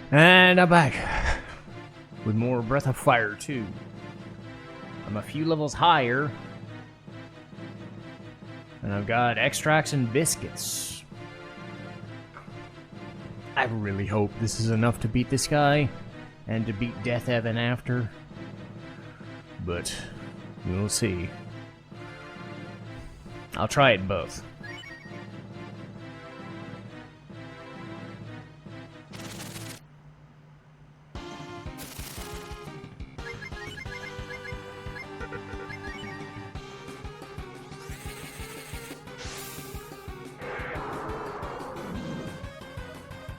And I'm back with more Breath of Fire 2. I'm a few levels higher, and I've got extracts and biscuits. I really hope this is enough to beat this guy and to beat Death Evan after, but we'll see. I'll try it both.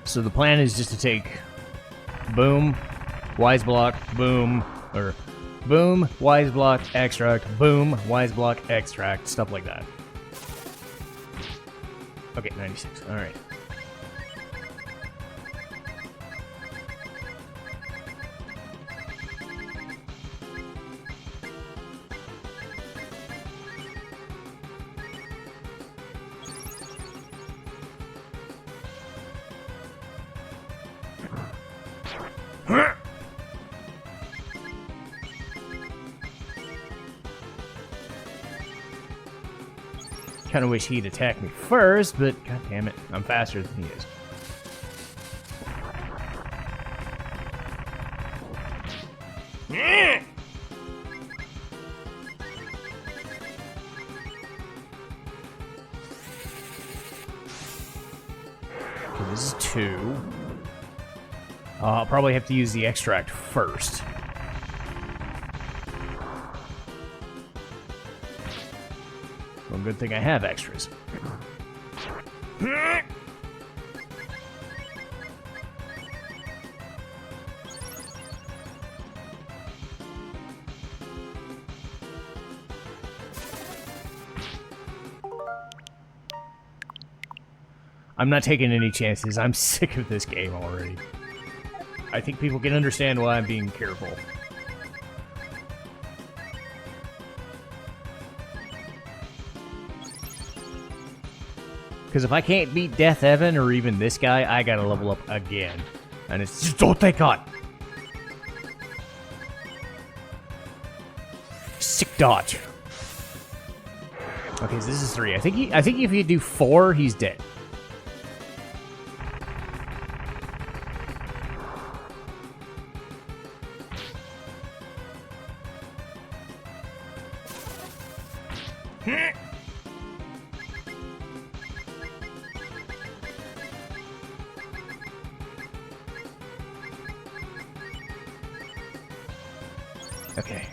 So the plan is just to take boom, wise block, boom, or boom, wise block, extract, boom, wise block, extract, stuff like that. Okay, 96. All right. Kind of wish he'd attack me first, but god damn it, I'm faster than he is. Okay, this is 2. I'll probably have to use the extract first. Well, good thing I have extras. I'm not taking any chances. I'm sick of this game already. I think people can understand why I'm being careful. Because if I can't beat Death Evan or even this guy, I gotta level up again. And it's just, oh, thank God. Sick dodge. Okay, so this is 3. I think if you do 4, he's dead. Okay.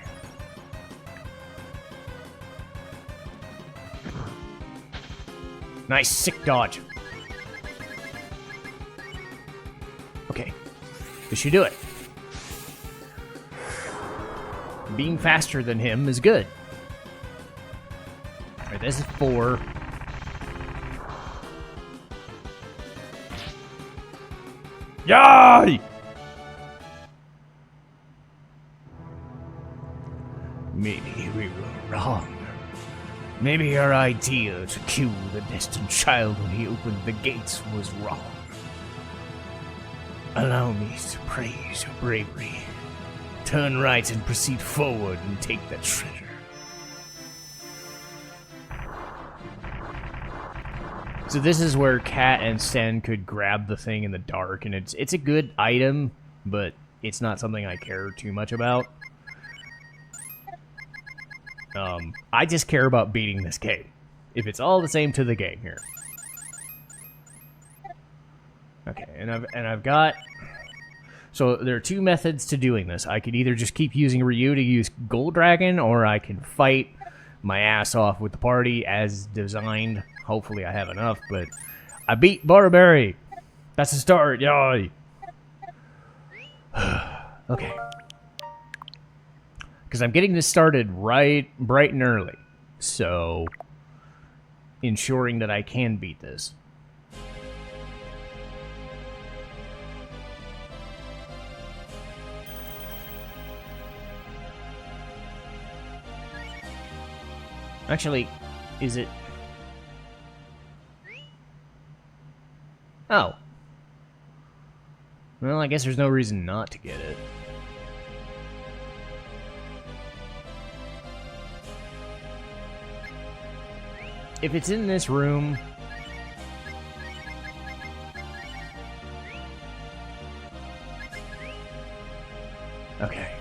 Nice, sick dodge. Okay. This should do it. Being faster than him is good. Alright, this is 4. Yay! Maybe we were wrong. Maybe our idea to kill the destined child when he opened the gates was wrong. Allow me to praise your bravery. Turn right and proceed forward and take that treasure. So this is where Kat and Sen could grab the thing in the dark, and it's a good item, but it's not something I care too much about. I just care about beating this game. If it's all the same to the game here. Okay, and I've got... So there are 2 methods to doing this. I could either just keep using Ryu to use Gold Dragon, or I can fight my ass off with the party as designed. Hopefully I have enough, but I beat Barberry. That's a start, yay! Okay. Because I'm getting this started bright and early. So, ensuring that I can beat this. Actually, is it... Oh. Well, I guess there's no reason not to get it. If it's in this room... Okay.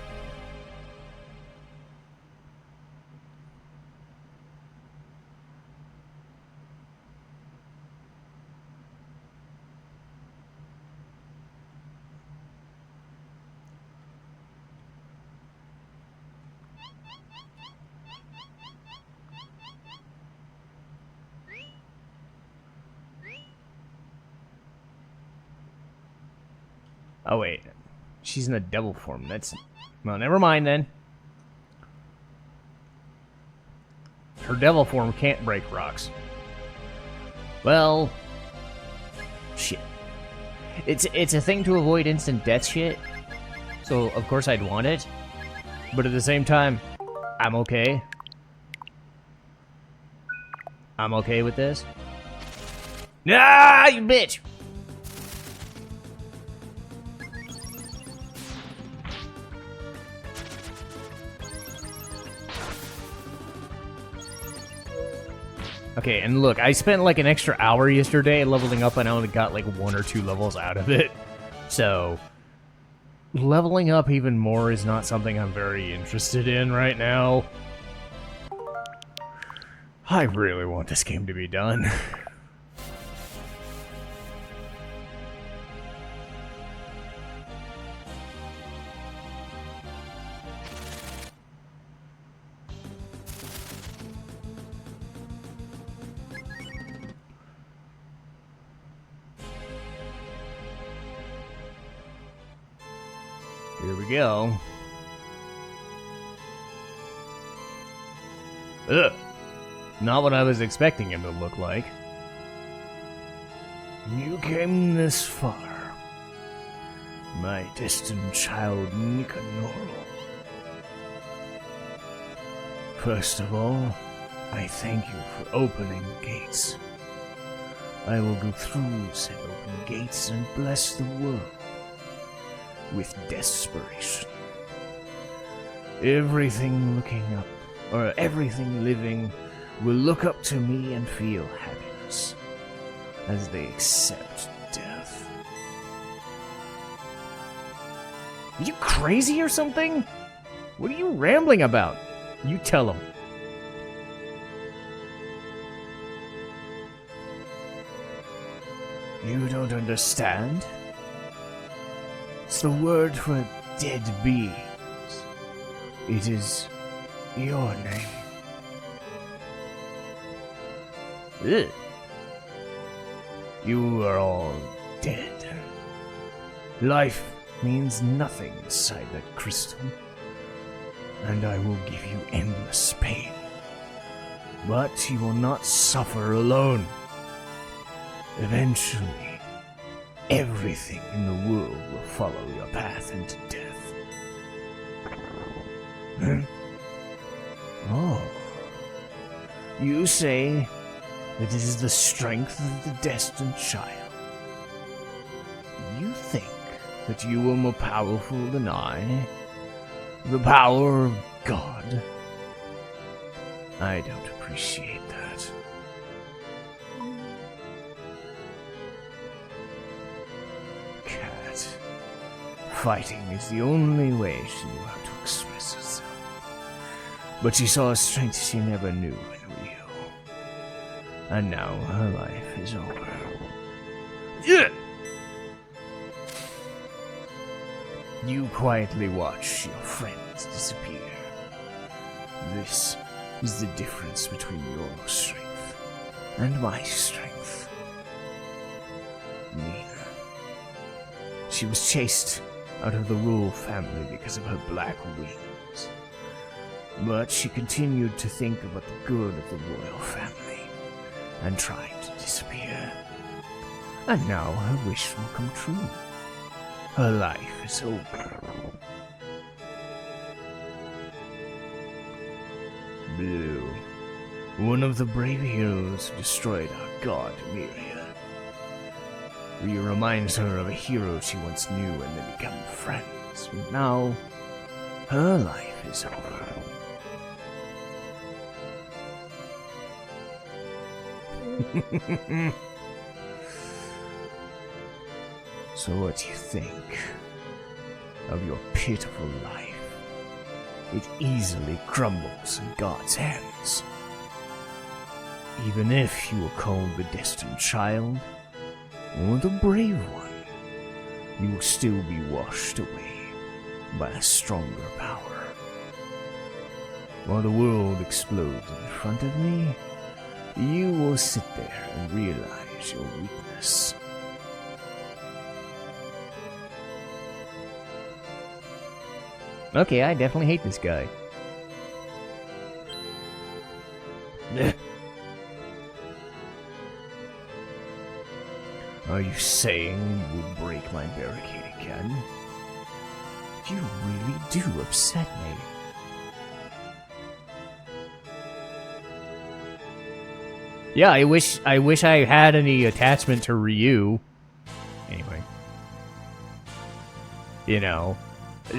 Oh, wait. She's in the devil form. That's... Well, never mind, then. Her devil form can't break rocks. Well... Shit. It's a thing to avoid instant death shit. So, of course, I'd want it. But at the same time, I'm okay. I'm okay with this. Ah, you bitch! Okay, and look, I spent like an extra hour yesterday leveling up and I only got like 1 or 2 levels out of it. So, leveling up even more is not something I'm very interested in right now. I really want this game to be done. Here we go. Ugh. Not what I was expecting him to look like. You came this far, my destined child Nicanor. First of all, I thank you for opening the gates. I will go through said open gates and bless the world with desperation. Everything looking up, or everything living, will look up to me and feel happiness as they accept death. Are you crazy or something? What are you rambling about? You tell them. You don't understand? It's the word for dead beings. It is your name. Ugh. You are all dead. Life means nothing inside that crystal, and I will give you endless pain. But you will not suffer alone. Eventually, everything in the world will follow your path into death. Huh? Oh. You say that it is the strength of the destined child. You think that you are more powerful than I? The power of God? I don't appreciate that. Cat. Fighting is the only way she knew how to express herself. But she saw a strength she never knew in Rio. And now her life is over. Yeah. You quietly watch your friends disappear. This is the difference between your strength and my strength. Nina. She was chased out of the royal family because of her black wings. But she continued to think about the good of the royal family and tried to disappear. And now her wish will come true. Her life is over. Blue, one of the brave heroes who destroyed our god, Miria. Ryu reminds her of a hero she once knew and they become friends. And now, her life is over. So what do you think of your pitiful life? It easily crumbles in God's hands. Even if you were called the destined child, or the brave one, you will still be washed away by a stronger power. While the world explodes in front of me, you will sit there and realize your weakness. Okay, I definitely hate this guy. Are you saying you would break my barricade again? You really do upset me. Yeah, I wish I had any attachment to Ryu. Anyway. You know.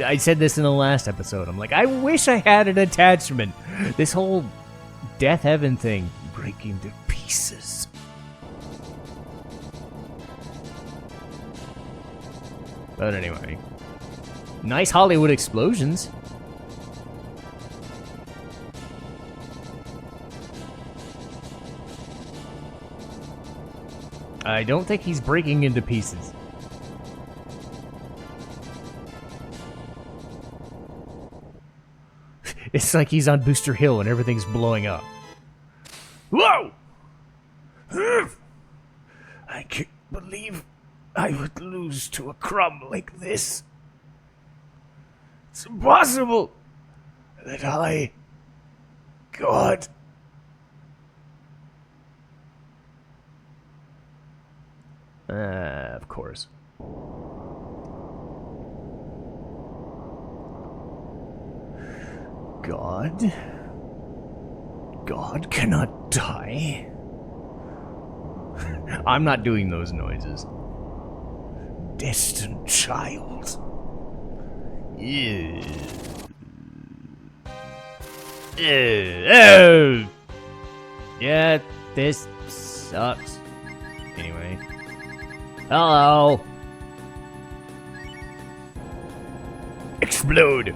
I said this in the last episode. I'm like, I wish I had an attachment. This whole Death Heaven thing. Breaking to pieces. But anyway. Nice Hollywood explosions. I don't think he's breaking into pieces. It's like he's on Booster Hill and everything's blowing up. Whoa! I can't believe I would lose to a crumb like this. It's impossible that I... God... of course. God? God cannot die? I'm not doing those noises. Destined child. Yeah, this sucks. Anyway. Hello. Explode.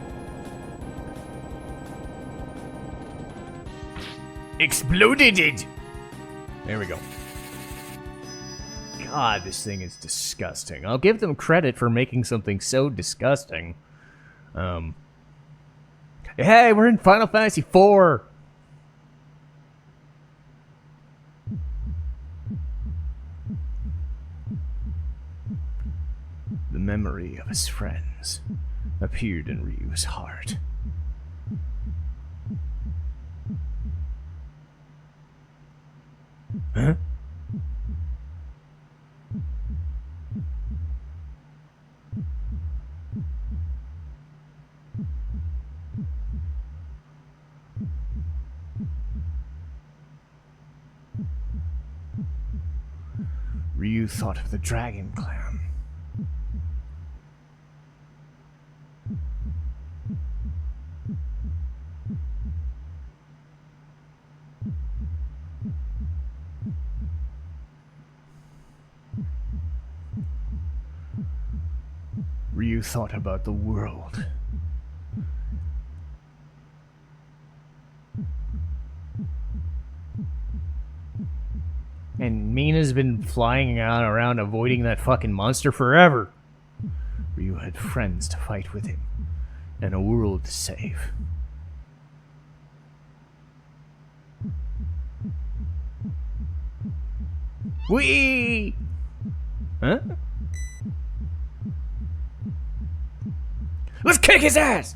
Exploded it. There we go. God, this thing is disgusting. I'll give them credit for making something so disgusting. Hey, we're in Final Fantasy IV. The memory of his friends appeared in Ryu's heart. Huh? Ryu thought of the Dragon Clan. Ryu thought about the world. And Mina's been flying around avoiding that fucking monster forever. Ryu had friends to fight with him, and a world to save. Whee! Huh? Let's kick his ass!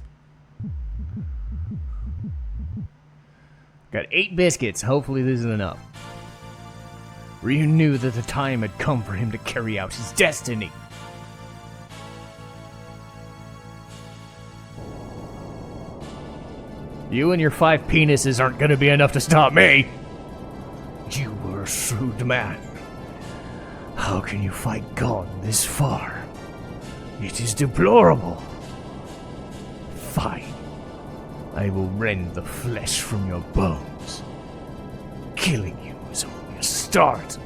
Got 8 biscuits. Hopefully this isn't enough. Ryu knew that the time had come for him to carry out his destiny. You and your 5 penises aren't gonna be enough to stop me. You were a shrewd man. How can you fight God this far? It is deplorable. Fine. I will rend the flesh from your bones. Killing you is only a start.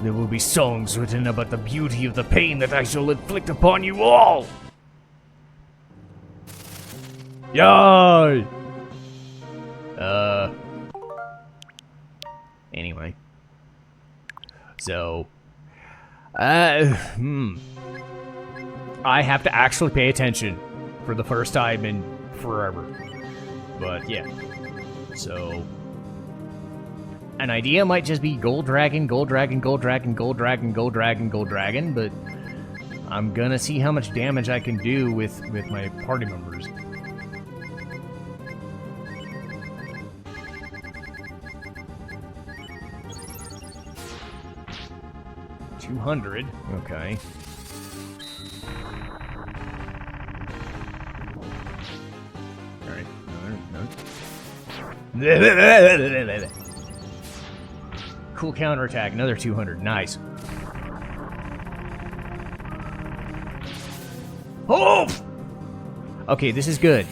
There will be songs written about the beauty of the pain that I shall inflict upon you all. Yay! Anyway. So, I have to actually pay attention for the first time in forever. But yeah. So, an idea might just be gold dragon, gold dragon, gold dragon, gold dragon, gold dragon, gold dragon, but I'm gonna see how much damage I can do with my party members. $200, okay. Alright, no. Cool counterattack, another 200, nice. Oh! Okay, this is good.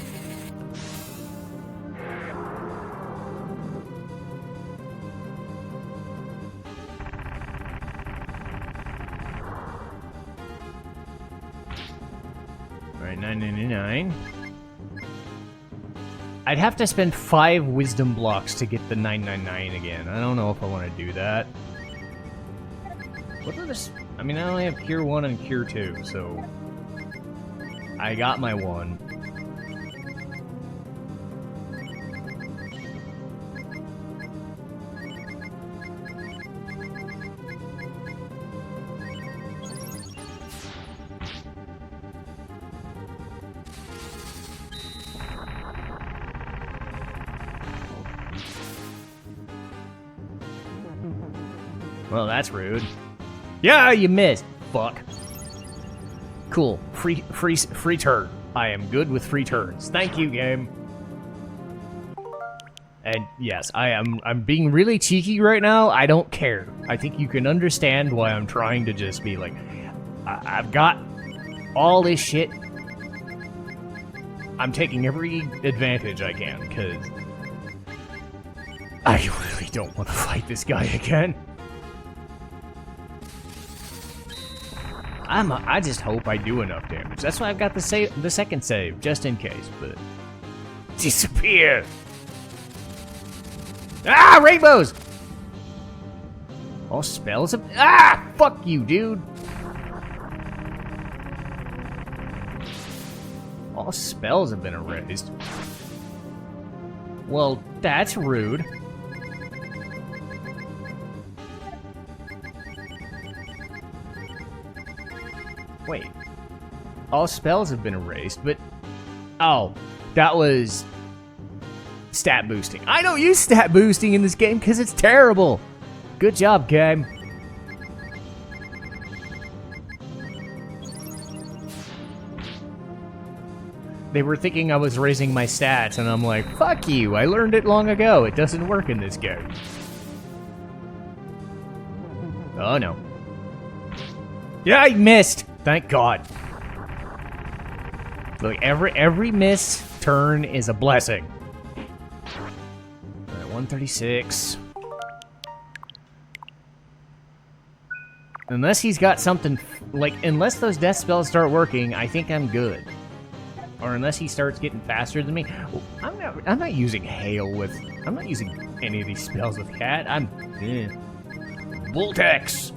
Alright, $9.99. I'd have to spend 5 wisdom blocks to get the $9.99 again. I don't know if I want to do that. What are this? I mean, I only have Cure 1 and Cure 2, so I got my 1. Well, that's rude. Yeah, you missed. Fuck. Cool. Free turn. I am good with free turns. Thank you, game. And yes, I'm being really cheeky right now. I don't care. I think you can understand why I'm trying to just be like, I've got all this shit. I'm taking every advantage I can, because I really don't want to fight this guy again. I just hope I do enough damage. That's why I've got the second save, just in case, but... Disappear! Ah, rainbows! All spells have... Ah! Fuck you, dude! All spells have been erased. Well, that's rude. Wait. All spells have been erased, but... Oh, that was... stat boosting. I don't use stat boosting in this game because it's terrible. Good job, game. They were thinking I was raising my stats, and I'm like, fuck you, I learned it long ago. It doesn't work in this game. Oh, no. Yeah, I missed! Thank God. Look, every miss turn is a blessing. Alright, 136. Unless he's got something... Like, unless those death spells start working, I think I'm good. Or unless he starts getting faster than me. I'm not using hail with... I'm not using any of these spells with Cat. Voltex!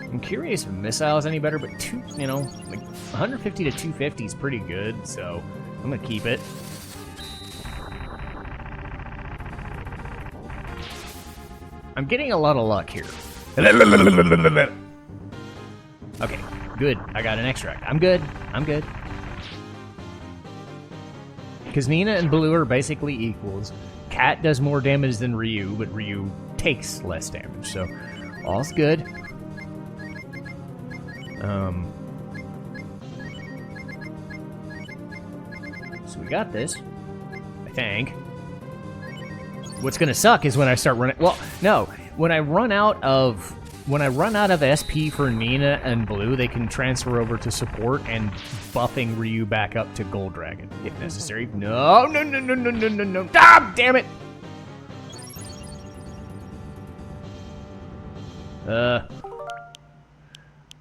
I'm curious if missile is any better, but like 150 to 250 is pretty good, so I'm gonna keep it. I'm getting a lot of luck here. Okay, good. I got an extract. I'm good. I'm good. Because Nina and Blue are basically equals. Cat does more damage than Ryu, but Ryu takes less damage, so all's good. So we got this, I think. What's gonna suck is when I start running... Well, no. when I run out of SP for Nina and Blue, they can transfer over to support and buffing Ryu back up to Gold Dragon if necessary. No. Ah, damn it!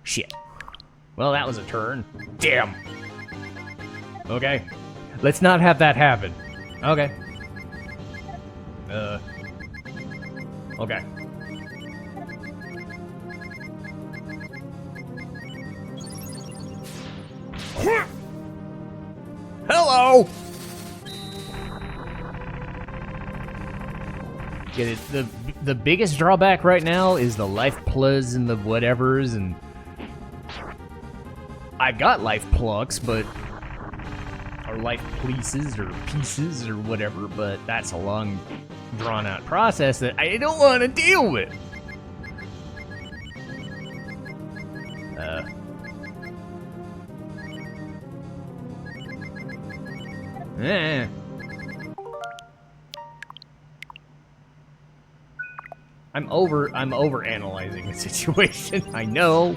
Shit. Well, that was a turn. Damn. Okay. Let's not have that happen. Okay. Okay. Hello! Get it? The biggest drawback right now is the life plus and the whatevers, and I've got life plucks, but or life pieces or whatever, but that's a long, drawn-out process that I don't want to deal with. I'm over analyzing the situation. I know.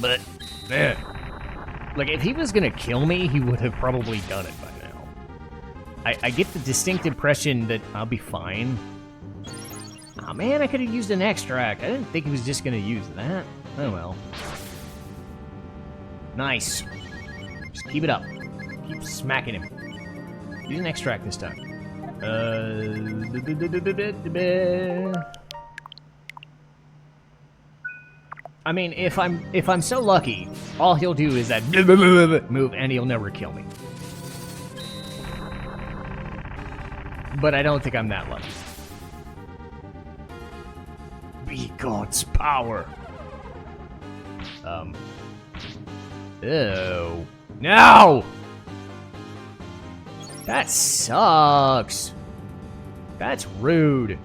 But man, like if he was gonna kill me, he would have probably done it by now. I get the distinct impression that I'll be fine. Oh man, I could have used an extract. I didn't think he was just gonna use that. Oh well. Nice. Just keep it up. Keep smacking him. Use an extract this time. I mean, if I'm so lucky, all he'll do is that move and he'll never kill me. But I don't think I'm that lucky. Be God's power. Ew. No! That sucks. That's rude.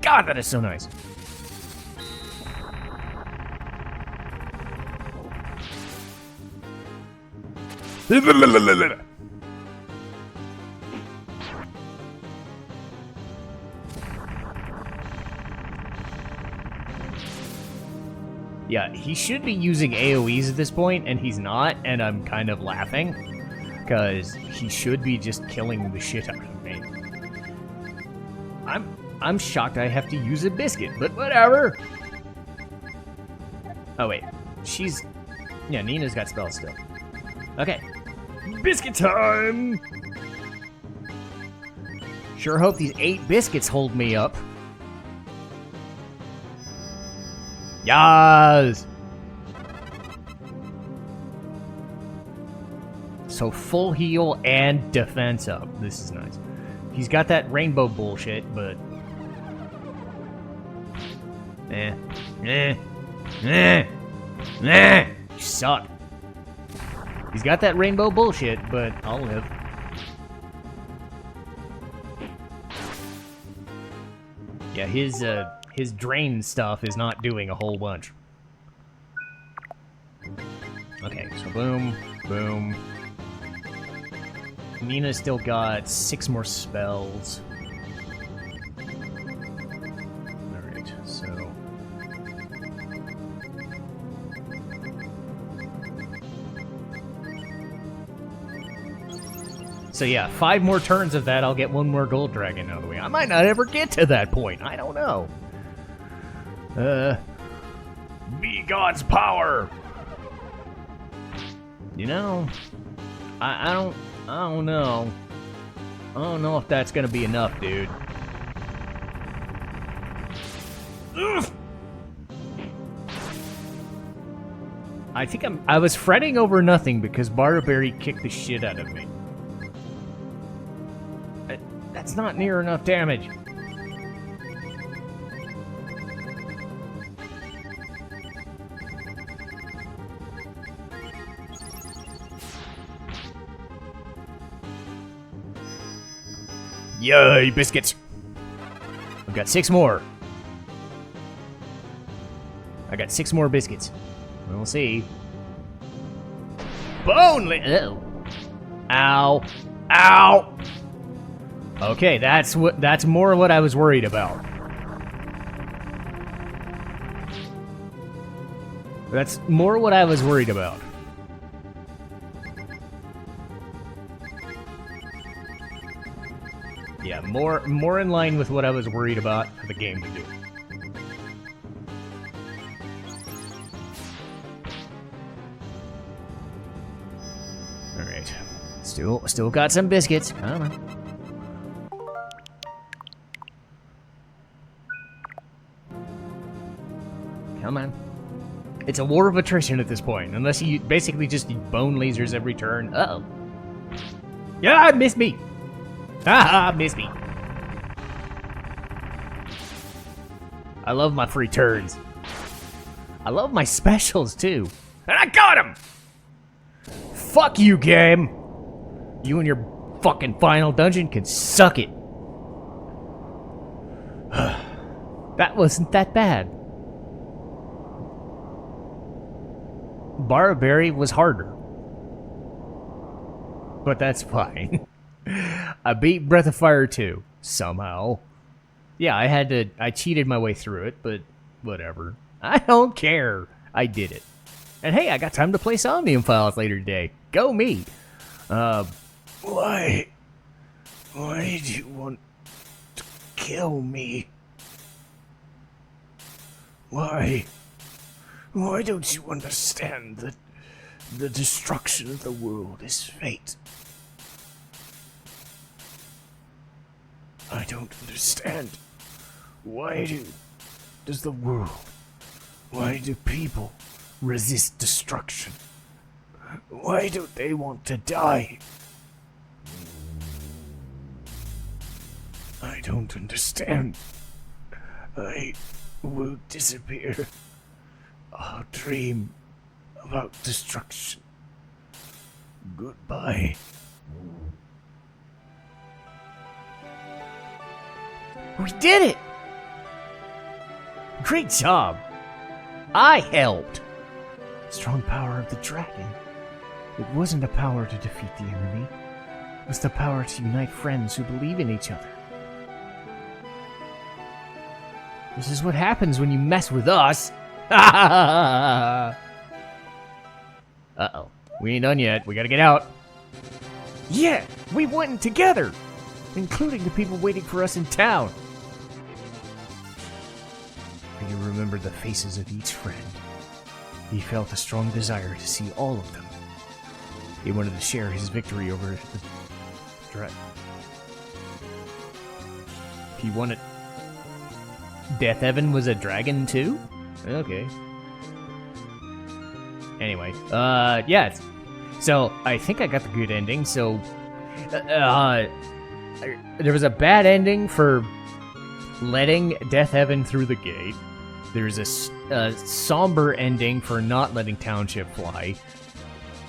God, that is so nice. Yeah, he should be using AoEs at this point, and he's not, and I'm kind of laughing, because he should be just killing the shit out of me. I'm shocked I have to use a biscuit, but whatever. Oh wait, yeah, Nina's got spells still. Okay, biscuit time! Sure hope these 8 biscuits hold me up. Yes! So full heal and defense up. This is nice. He's got that rainbow bullshit, but... You suck. He's got that rainbow bullshit, but I'll live. Yeah, his drain stuff is not doing a whole bunch. Okay, so boom, boom. Nina's still got 6 more spells. Alright, so... So yeah, 5 more turns of that, I'll get 1 more gold dragon out of the way. I might not ever get to that point. I don't know. Be God's power. You know, I don't know. I don't know if that's gonna be enough, dude. Ugh. I was fretting over nothing because Barberry kicked the shit out of me. That's not near enough damage. Yay, biscuits! I've got 6 more. I got 6 more biscuits. We'll see. Oh. Ow. Ow! Okay, that's more what I was worried about. That's more what I was worried about. Yeah, more in line with what I was worried about for the game to do. All right, still got some biscuits. Come on. Come on. It's a war of attrition at this point, unless you basically just bone lasers every turn. Uh-oh. Yeah, missed me. Haha, missed me. I love my free turns. I love my specials, too. And I got him! Fuck you, game! You and your fucking final dungeon can suck it. That wasn't that bad. Barberry was harder. But that's fine. I beat Breath of Fire 2, somehow. Yeah, I cheated my way through it, but whatever. I don't care. I did it. And hey, I got time to play Somnium Files later today. Go me. Why do you want to kill me? Why don't you understand that the destruction of the world is fate? I don't understand. Why do people resist destruction? Why don't they want to die? I don't understand. I will disappear. I'll dream about destruction. Goodbye. We did it! Great job! I helped! Strong power of the dragon. It wasn't a power to defeat the enemy. It was the power to unite friends who believe in each other. This is what happens when you mess with us. Uh-oh. We ain't done yet. We gotta get out. Yeah, we went together, including the people waiting for us in town. You remembered the faces of each friend. He felt a strong desire to see all of them. He wanted to share his victory over the dragon. He wanted... Death Evan was a dragon too? Okay. Anyway, yeah. So, I think I got the good ending, so... there was a bad ending for letting Death Evan through the gate. There's a somber ending for not letting Township fly,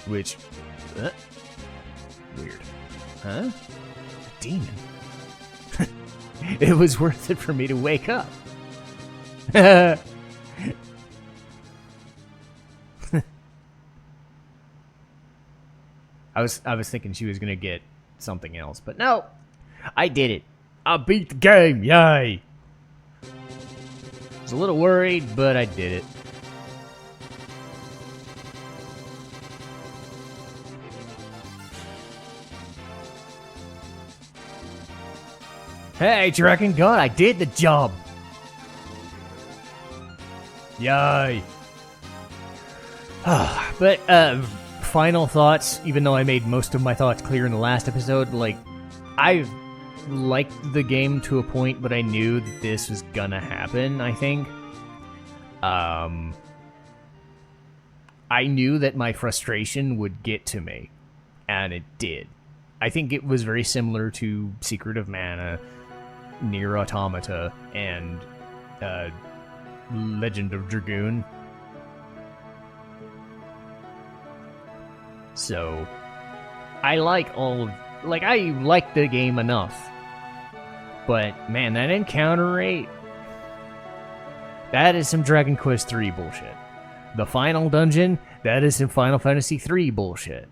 which... weird. Huh? A demon? It was worth it for me to wake up. I was thinking she was gonna get something else, but no, I did it. I beat the game, yay! I was a little worried, but I did it. Hey, Dragon God, I did the job! Yay! But, final thoughts, even though I made most of my thoughts clear in the last episode, like, I've liked the game to a point, but I knew that this was gonna happen, I think. I knew that my frustration would get to me, and it did. I think it was very similar to Secret of Mana, Nier Automata, and Legend of Dragoon. So, I like I like the game enough But, man, that encounter rate... That is some Dragon Quest III bullshit. The final dungeon, that is some Final Fantasy III bullshit.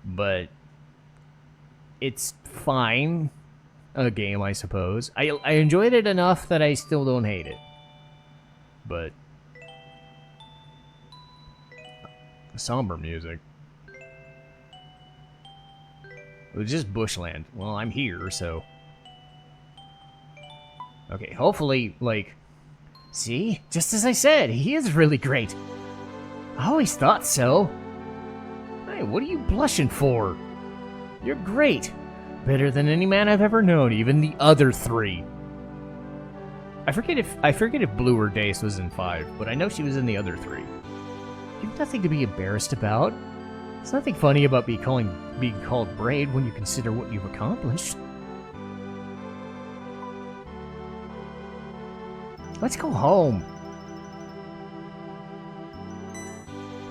But... It's fine. A game, I suppose. I enjoyed it enough that I still don't hate it. But... somber music. It was just bushland. Well, I'm here, so... Okay, hopefully, like... See? Just as I said, he is really great. I always thought so. Hey, what are you blushing for? You're great. Better than any man I've ever known, even the other three. I forget if Blue or Dace was in 5, but I know she was in the other 3. You've nothing to be embarrassed about. There's nothing funny about being called Braid when you consider what you've accomplished. Let's go home.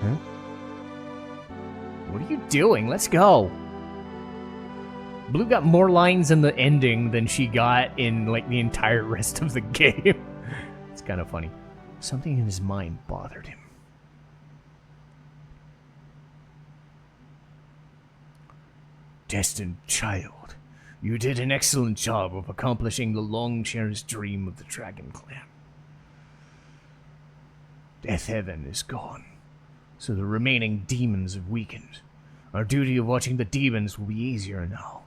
Huh? What are you doing? Let's go. Blue got more lines in the ending than she got in, like, the entire rest of the game. It's kind of funny. Something in his mind bothered him. Destined child, you did an excellent job of accomplishing the long-cherished dream of the Dragon Clan. Death Heaven is gone, so the remaining demons have weakened. Our duty of watching the demons will be easier now.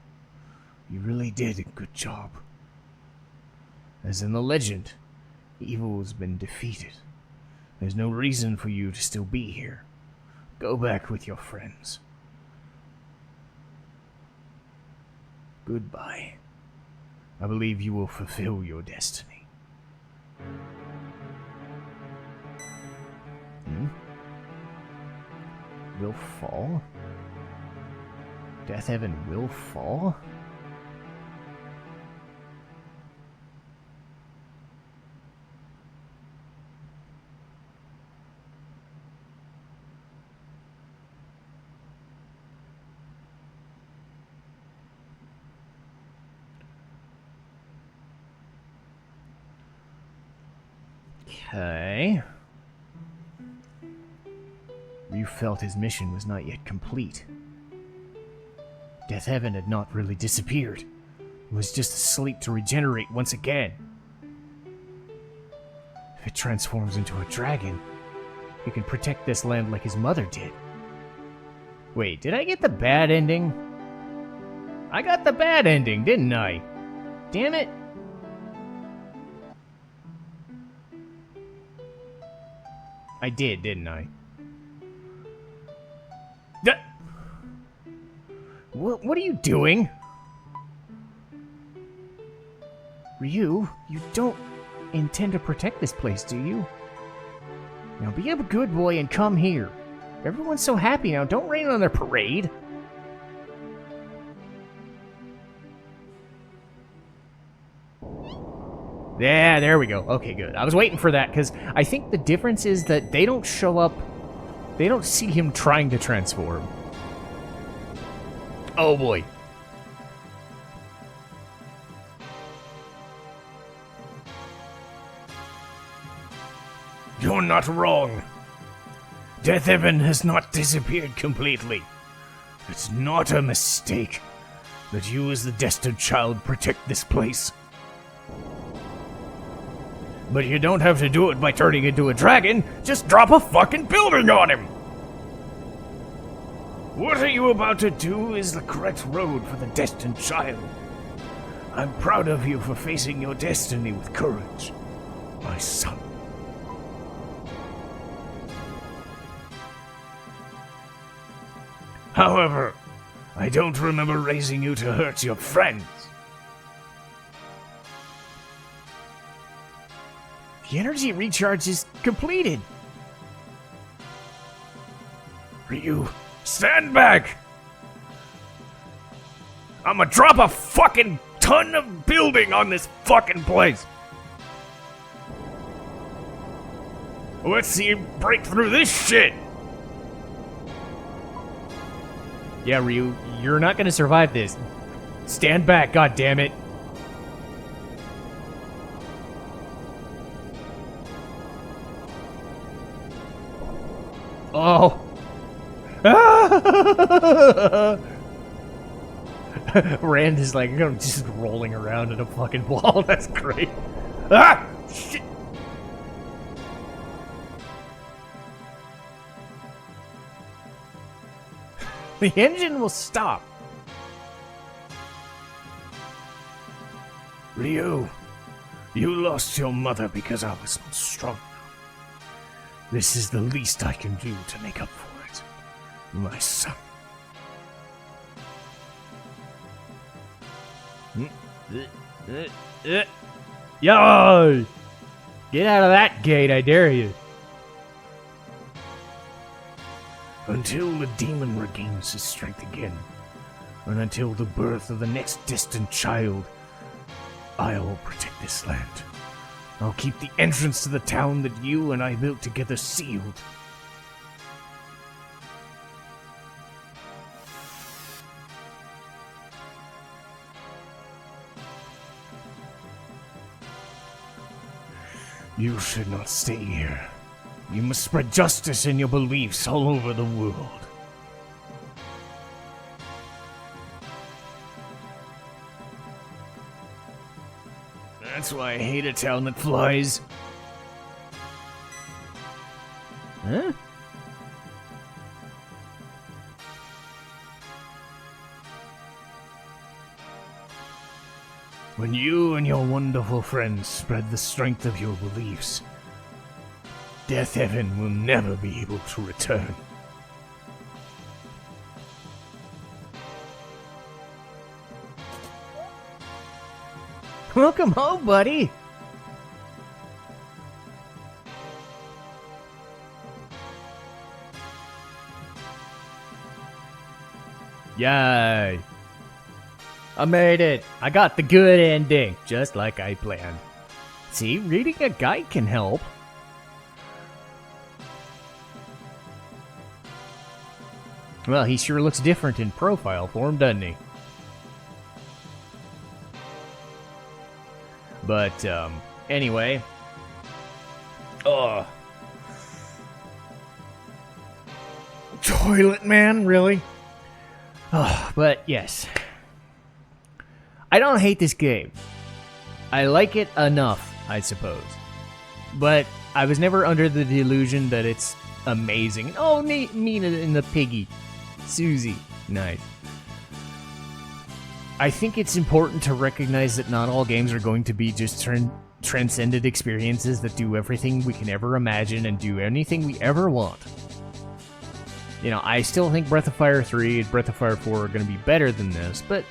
You really did a good job. As in the legend, evil has been defeated. There's no reason for you to still be here. Go back with your friends. Goodbye. I believe you will fulfill your destiny. Will fall? Death Heaven will fall? Okay. Ryu felt his mission was not yet complete. Death Heaven had not really disappeared. It was just asleep to regenerate once again. If it transforms into a dragon, he can protect this land like his mother did. Wait, did I get the bad ending? I got the bad ending, didn't I? Damn it. I did, didn't I? What are you doing? Ryu, you don't intend to protect this place, do you? Now be a good boy and come here. Everyone's so happy now, don't rain on their parade. Yeah, there we go. Okay, good. I was waiting for that, because I think the difference is that they don't show up... They don't see him trying to transform. Oh, boy. You're not wrong. Death Heaven has not disappeared completely. It's not a mistake that you as the destined child protect this place. But you don't have to do it by turning into a dragon. Just drop a fucking building on him. What are you about to do is the correct road for the destined child. I'm proud of you for facing your destiny with courage, my son. However, I don't remember raising you to hurt your friends. The energy recharge is completed. Ryu, stand back! I'ma drop a fucking ton of building on this fucking place. Let's see you break through this shit. Yeah, Ryu, you're not gonna survive this. Stand back, god damn it. Oh. Rand is like just rolling around in a fucking wall. That's great. Ah! Shit. The engine will stop. Ryu, you lost your mother because I was not strong enough. This is the least I can do to make up for it, my son. Yo! Get out of that gate, I dare you. Until the demon regains his strength again, and until the birth of the next distant child, I will protect this land. I'll keep the entrance to the town that you and I built together sealed. You should not stay here. You must spread justice in your beliefs all over the world. That's why I hate a town that flies. Huh? When you and your wonderful friends spread the strength of your beliefs, Death Heaven will never be able to return. Welcome home, buddy! Yay! I made it! I got the good ending, just like I planned. See, reading a guide can help. Well, he sure looks different in profile form, doesn't he? But, anyway. Toilet man, really? But, yes. I don't hate this game. I like it enough, I suppose. But I was never under the delusion that it's amazing. Oh, Mina and the piggy. Susie. Nice. I think it's important to recognize that not all games are going to be just transcendent experiences that do everything we can ever imagine and do anything we ever want. You know, I still think Breath of Fire 3 and Breath of Fire 4 are going to be better than this, but,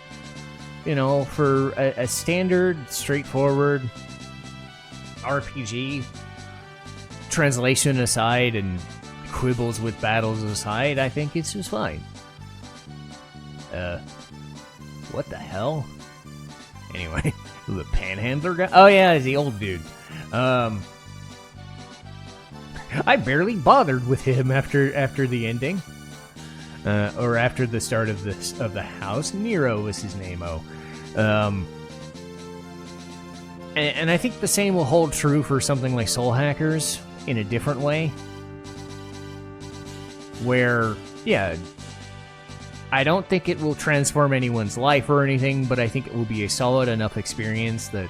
you know, for a standard, straightforward RPG, translation aside and quibbles with battles aside, I think it's just fine. What the hell? Anyway, the panhandler guy? Oh yeah, he's the old dude. I barely bothered with him after the ending. Or after the start of the house. Nero was his name, and I think the same will hold true for something like Soul Hackers in a different way. Where, yeah, I don't think it will transform anyone's life or anything, but I think it will be a solid enough experience that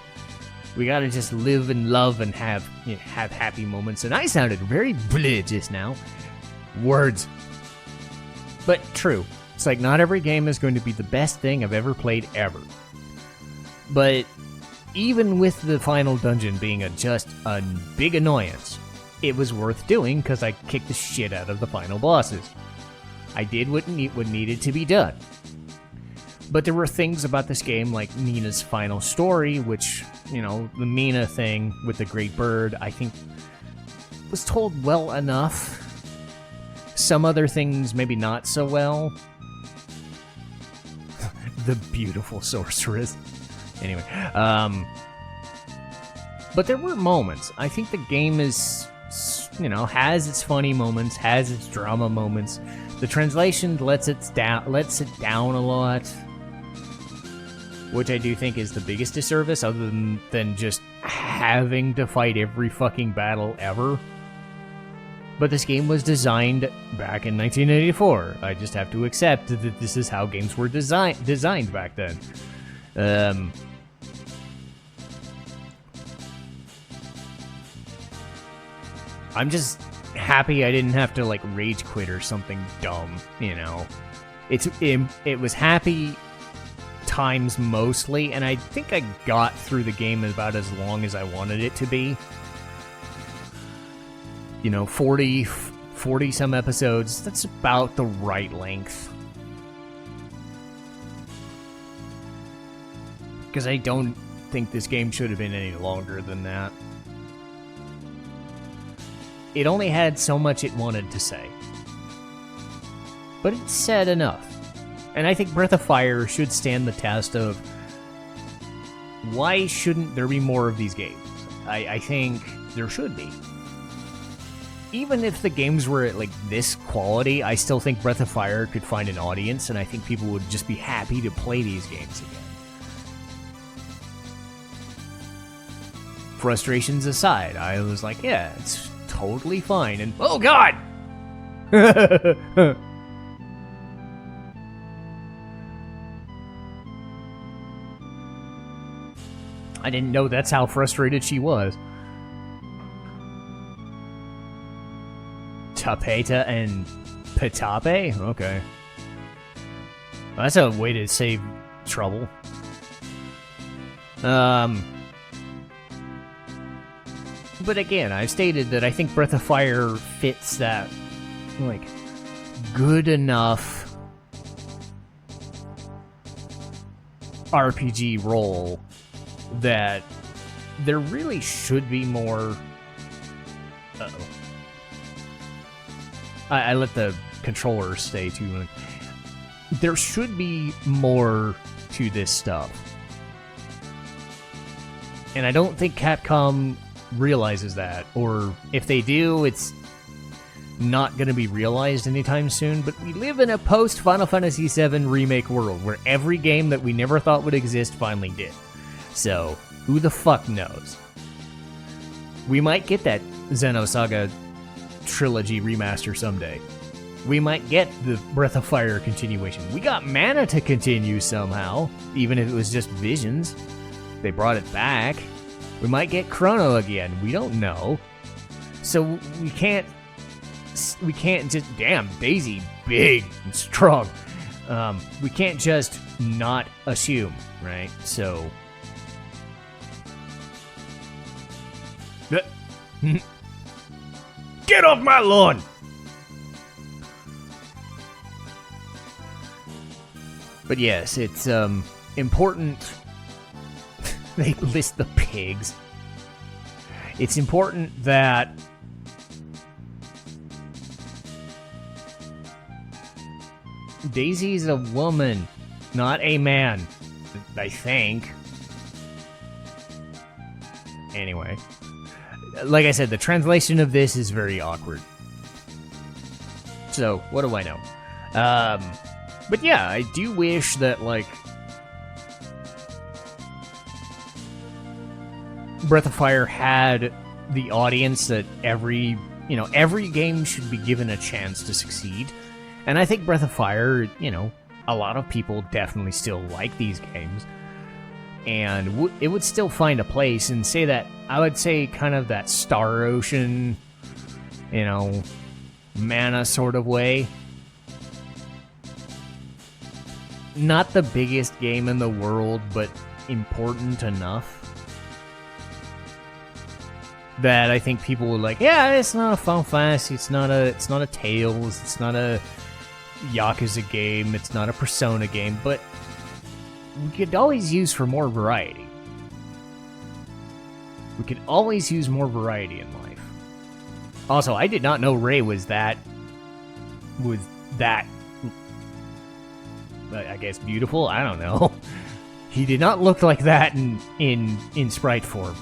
we gotta just live and love and have happy moments. And I sounded very bleh just now. Words. But true. It's like not every game is going to be the best thing I've ever played ever. But even with the final dungeon being just a big annoyance, it was worth doing because I kicked the shit out of the final bosses. I did what needed to be done. But there were things about this game like Mina's final story, which, you know, the Mina thing with the great bird, I think was told well enough. Some other things maybe not so well. The beautiful sorceress. Anyway, but there were moments. I think the game is, you know, has its funny moments, has its drama moments. The translation lets it down a lot. which I do think is the biggest disservice, other than just having to fight every fucking battle ever. But this game was designed back in 1984. I just have to accept that this is how games were designed back then. I'm just happy I didn't have to, like, rage quit or something dumb, you know? It was happy times mostly, and I think I got through the game about as long as I wanted it to be. You know, 40 some episodes, that's about the right length. Because I don't think this game should have been any longer than that. It only had so much it wanted to say. But it said enough. And I think Breath of Fire should stand the test of why shouldn't there be more of these games? I think there should be. Even if the games were at, like, this quality, I still think Breath of Fire could find an audience, and I think people would just be happy to play these games again. Frustrations aside, I was like, yeah, it's totally fine, and oh god! I didn't know that's how frustrated she was. Tapeta and Petape? Okay. Well, that's a way to save trouble. But again, I've stated that I think Breath of Fire fits that, like, good enough RPG role that there really should be more... Uh-oh. I let the controller stay too long. There should be more to this stuff. And I don't think Capcom realizes that. Or if they do, it's not going to be realized anytime soon. But we live in a post-Final Fantasy VII Remake world where every game that we never thought would exist finally did. So, who the fuck knows? We might get that Xenosaga trilogy remaster someday. We might get the Breath of Fire continuation. We got Mana to continue somehow, even if it was just visions. They brought it back. We might get Chrono again. We don't know. So we can't just... Damn, Daisy, big and strong. We can't just not assume, right? So... Get off my lawn! But yes, it's important. They list the pigs. It's important that Daisy's a woman, not a man, I think. Anyway. Like I said, the translation of this is very awkward. So, what do I know? But yeah, I do wish that, like, Breath of Fire had the audience that every game should be given a chance to succeed. And I think Breath of Fire, a lot of people definitely still like these games. And it would still find a place, and say that, I would say kind of that Star Ocean, Mana sort of way. Not the biggest game in the world, but important enough that I think people would like, yeah, it's not a Final Fantasy, it's not a Tales, it's not a Yakuza game, it's not a Persona game, but we could always use for more variety. We could always use more variety in life. Also, I did not know Ray was that, I guess, beautiful? I don't know. He did not look like that in sprite form.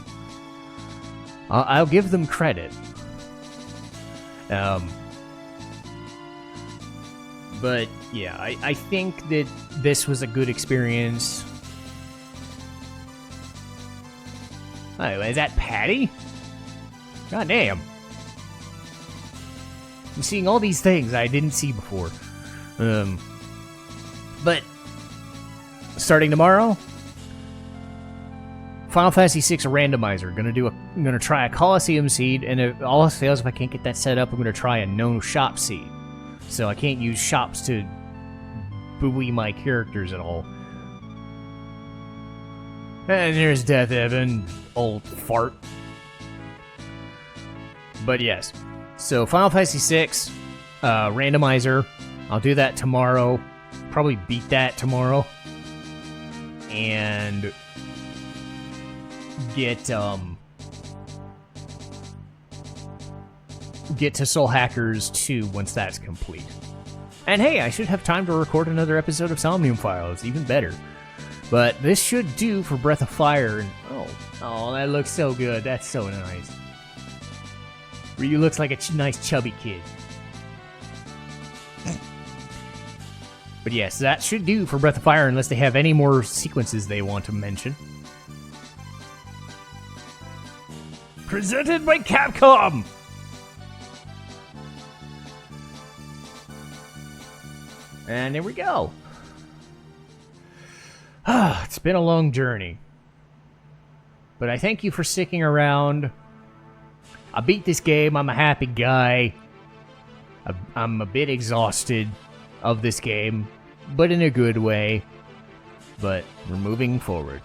I'll give them credit. But yeah, I think that this was a good experience. Oh, is that Patty? God damn. I'm seeing all these things I didn't see before. But starting tomorrow, Final Fantasy VI randomizer. Gonna try a Coliseum seed, and if all else fails, if I can't get that set up, I'm gonna try a No Shop seed. So I can't use shops to buoy my characters at all. And there's Death Evan, old fart. But yes, so Final Fantasy VI randomizer. I'll do that tomorrow. Probably beat that tomorrow. And get to Soul Hackers 2 once that's complete. And hey, I should have time to record another episode of Somnium Files, even better. But this should do for Breath of Fire. And oh, that looks so good. That's so nice. Ryu looks like a nice chubby kid. But yes, that should do for Breath of Fire unless they have any more sequences they want to mention. Presented by Capcom! And there we go. It's been a long journey. But I thank you for sticking around. I beat this game. I'm a happy guy. I'm a bit exhausted of this game, but in a good way. But we're moving forward.